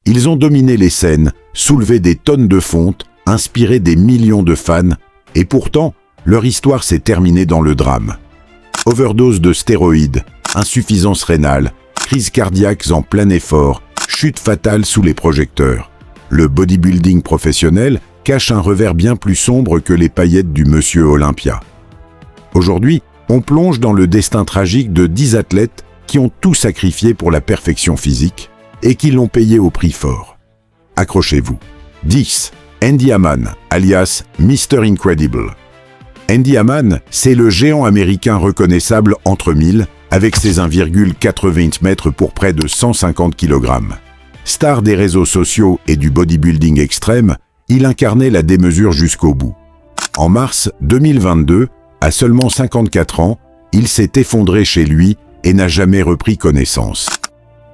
Ils ont dominé les scènes, soulevé des tonnes de fonte, inspiré des millions de fans, et pourtant, leur histoire s'est terminée dans le drame. Overdose de stéroïdes, insuffisance rénale, crise cardiaque en plein effort, chute fatale sous les projecteurs. Le bodybuilding professionnel cache un revers bien plus sombre que les paillettes du Monsieur Olympia. Aujourd'hui, on plonge dans le destin tragique de 10 athlètes qui ont tout sacrifié pour la perfection physique et qui l'ont payé au prix fort. Accrochez-vous. 10. Andy Haman, alias Mr. Incredible. Andy Haman, c'est le géant américain reconnaissable entre 1000, avec ses 1,80 m pour près de 150 kg. Star des réseaux sociaux et du bodybuilding extrême, il incarnait la démesure jusqu'au bout. En mars 2022, à seulement 54 ans, il s'est effondré chez lui et n'a jamais repris connaissance.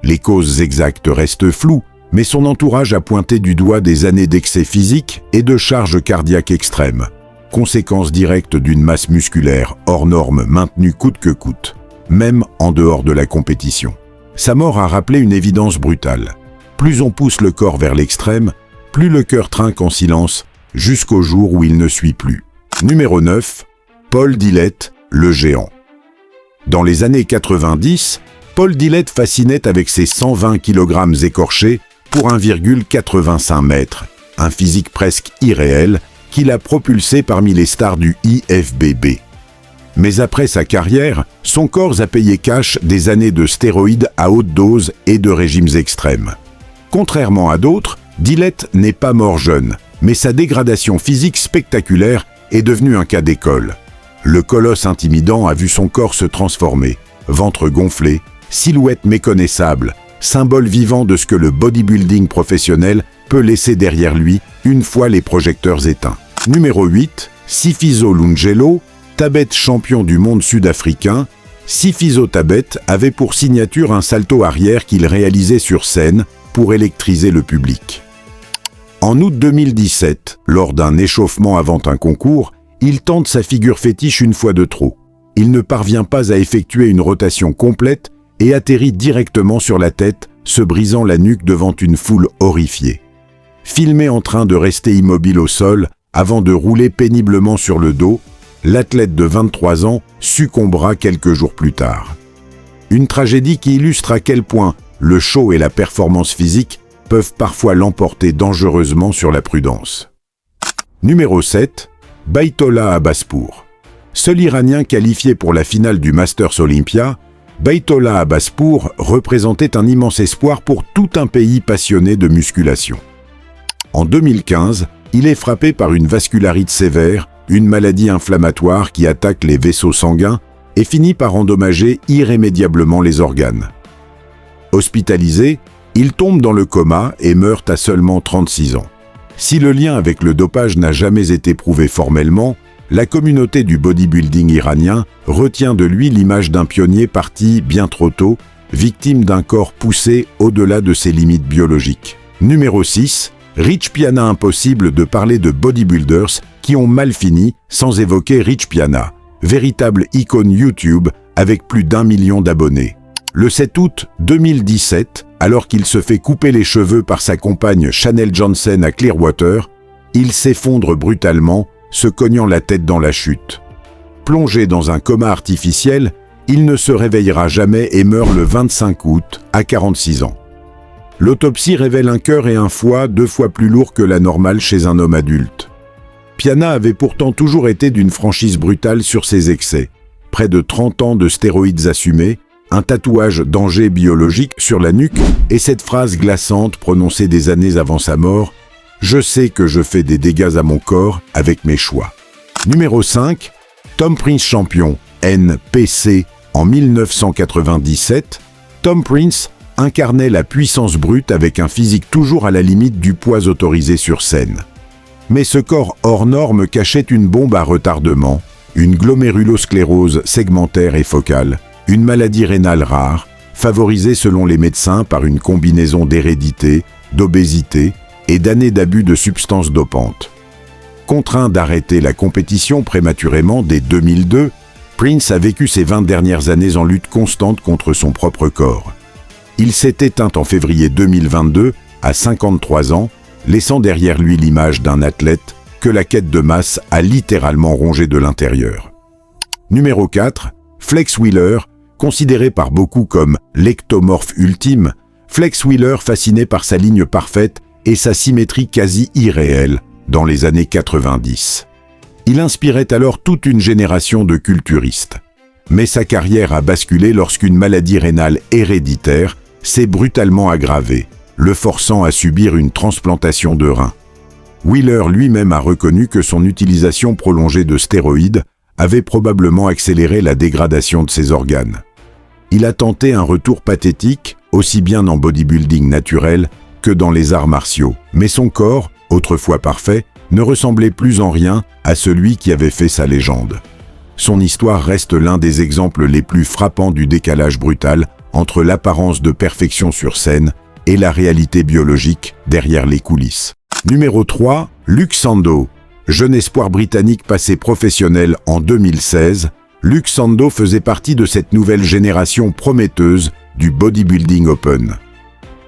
Les causes exactes restent floues, mais son entourage a pointé du doigt des années d'excès physique et de charges cardiaques extrêmes, conséquence directe d'une masse musculaire hors norme maintenue coûte que coûte, même en dehors de la compétition. Sa mort a rappelé une évidence brutale. Plus on pousse le corps vers l'extrême, plus le cœur trinque en silence, jusqu'au jour où il ne suit plus. Numéro 9. Paul Dillett, le géant. Dans les années 90, Paul Dillett fascinait avec ses 120 kg écorchés pour 1,85 m, un physique presque irréel qui l'a propulsé parmi les stars du IFBB. Mais après sa carrière, son corps a payé cash des années de stéroïdes à haute dose et de régimes extrêmes. Contrairement à d'autres, Dillett n'est pas mort jeune, mais sa dégradation physique spectaculaire est devenue un cas d'école. Le colosse intimidant a vu son corps se transformer, ventre gonflé, silhouette méconnaissable, symbole vivant de ce que le bodybuilding professionnel peut laisser derrière lui une fois les projecteurs éteints. Numéro 8. Sifiso Lungelo, Tabet champion du monde sud-africain. Sifiso Tabet avait pour signature un salto arrière qu'il réalisait sur scène pour électriser le public. En août 2017, lors d'un échauffement avant un concours, il tente sa figure fétiche une fois de trop. Il ne parvient pas à effectuer une rotation complète et atterrit directement sur la tête, se brisant la nuque devant une foule horrifiée. Filmé en train de rester immobile au sol avant de rouler péniblement sur le dos, l'athlète de 23 ans succombera quelques jours plus tard. Une tragédie qui illustre à quel point le show et la performance physique peuvent parfois l'emporter dangereusement sur la prudence. Numéro 7. Baitola Abbaspour. Seul Iranien qualifié pour la finale du Masters Olympia, Baitola Abbaspour représentait un immense espoir pour tout un pays passionné de musculation. En 2015, il est frappé par une vascularite sévère, une maladie inflammatoire qui attaque les vaisseaux sanguins et finit par endommager irrémédiablement les organes. Hospitalisé, il tombe dans le coma et meurt à seulement 36 ans. Si le lien avec le dopage n'a jamais été prouvé formellement, la communauté du bodybuilding iranien retient de lui l'image d'un pionnier parti bien trop tôt, victime d'un corps poussé au-delà de ses limites biologiques. Numéro 6. Rich Piana. Impossible de parler de bodybuilders qui ont mal fini sans évoquer Rich Piana, véritable icône YouTube avec plus d'1 million d'abonnés. Le 7 août 2017, alors qu'il se fait couper les cheveux par sa compagne Chanel Johnson à Clearwater, il s'effondre brutalement, se cognant la tête dans la chute. Plongé dans un coma artificiel, il ne se réveillera jamais et meurt le 25 août à 46 ans. L'autopsie révèle un cœur et un foie 2 fois plus lourds que la normale chez un homme adulte. Piana avait pourtant toujours été d'une franchise brutale sur ses excès. Près de 30 ans de stéroïdes assumés, un tatouage danger biologique sur la nuque et cette phrase glaçante prononcée des années avant sa mort « Je sais que je fais des dégâts à mon corps avec mes choix ». Numéro 5. Tom Prince champion, NPC, en 1997. Tom Prince incarnait la puissance brute avec un physique toujours à la limite du poids autorisé sur scène. Mais ce corps hors norme cachait une bombe à retardement, une glomérulosclérose segmentaire et focale, une maladie rénale rare, favorisée selon les médecins par une combinaison d'hérédité, d'obésité et d'années d'abus de substances dopantes. Contraint d'arrêter la compétition prématurément dès 2002, Prince a vécu ses 20 dernières années en lutte constante contre son propre corps. Il s'est éteint en février 2022 à 53 ans, laissant derrière lui l'image d'un athlète que la quête de masse a littéralement rongé de l'intérieur. Numéro 4, Flex Wheeler, considéré par beaucoup comme l'ectomorphe ultime, Flex Wheeler fascinait par sa ligne parfaite et sa symétrie quasi irréelle dans les années 90. Il inspirait alors toute une génération de culturistes. Mais sa carrière a basculé lorsqu'une maladie rénale héréditaire s'est brutalement aggravée, le forçant à subir une transplantation de rein. Wheeler lui-même a reconnu que son utilisation prolongée de stéroïdes avait probablement accéléré la dégradation de ses organes. Il a tenté un retour pathétique, aussi bien en bodybuilding naturel que dans les arts martiaux, mais son corps, autrefois parfait, ne ressemblait plus en rien à celui qui avait fait sa légende. Son histoire reste l'un des exemples les plus frappants du décalage brutal entre l'apparence de perfection sur scène et la réalité biologique derrière les coulisses. Numéro 3, Luke Sandoe. Jeune espoir britannique passé professionnel en 2016, Luke Sandoe faisait partie de cette nouvelle génération prometteuse du bodybuilding open.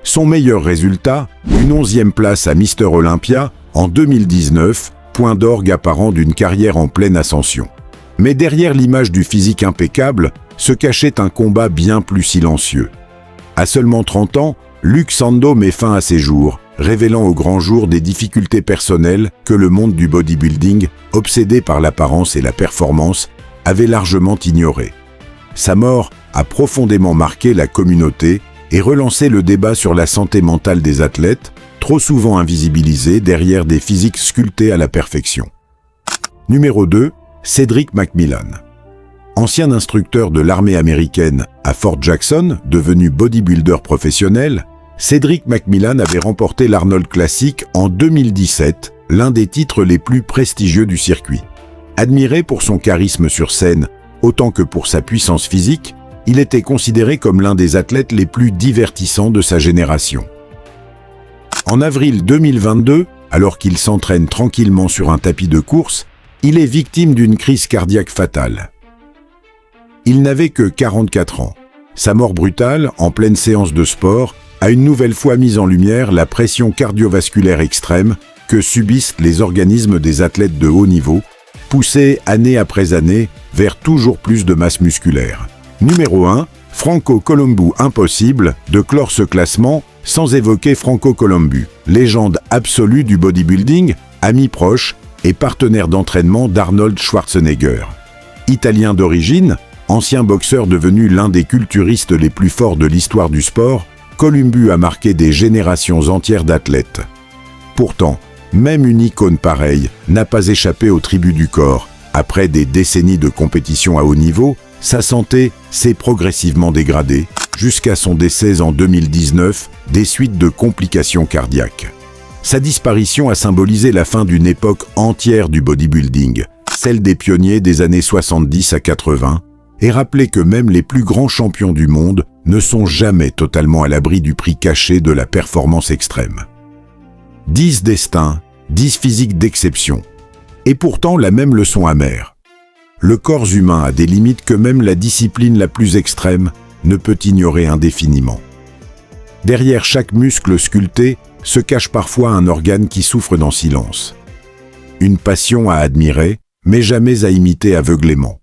Son meilleur résultat, une 11e place à Mister Olympia en 2019, point d'orgue apparent d'une carrière en pleine ascension. Mais derrière l'image du physique impeccable se cachait un combat bien plus silencieux. À seulement 30 ans, Luke Sandoe met fin à ses jours, révélant au grand jour des difficultés personnelles que le monde du bodybuilding, obsédé par l'apparence et la performance, avait largement ignorées. Sa mort a profondément marqué la communauté et relancé le débat sur la santé mentale des athlètes, trop souvent invisibilisés derrière des physiques sculptés à la perfection. Numéro 2, Cedric McMillan. Ancien instructeur de l'armée américaine à Fort Jackson, devenu bodybuilder professionnel, Cedric McMillan avait remporté l'Arnold Classic en 2017, l'un des titres les plus prestigieux du circuit. Admiré pour son charisme sur scène, autant que pour sa puissance physique, il était considéré comme l'un des athlètes les plus divertissants de sa génération. En avril 2022, alors qu'il s'entraîne tranquillement sur un tapis de course, il est victime d'une crise cardiaque fatale. Il n'avait que 44 ans. Sa mort brutale, en pleine séance de sport, a une nouvelle fois mis en lumière la pression cardiovasculaire extrême que subissent les organismes des athlètes de haut niveau, poussés année après année vers toujours plus de masse musculaire. Numéro 1, Franco Columbu. Impossible de clore ce classement sans évoquer Franco Columbu, légende absolue du bodybuilding, ami proche et partenaire d'entraînement d'Arnold Schwarzenegger. Italien d'origine, ancien boxeur devenu l'un des culturistes les plus forts de l'histoire du sport, Columbu a marqué des générations entières d'athlètes. Pourtant, même une icône pareille n'a pas échappé aux tribus du corps. Après des décennies de compétition à haut niveau, sa santé s'est progressivement dégradée, jusqu'à son décès en 2019 des suites de complications cardiaques. Sa disparition a symbolisé la fin d'une époque entière du bodybuilding, celle des pionniers des années 70 à 80, et rappelé que même les plus grands champions du monde ne sont jamais totalement à l'abri du prix caché de la performance extrême. 10 destins, 10 physiques d'exception, et pourtant la même leçon amère. Le corps humain a des limites que même la discipline la plus extrême ne peut ignorer indéfiniment. Derrière chaque muscle sculpté se cache parfois un organe qui souffre dans silence. Une passion à admirer, mais jamais à imiter aveuglément.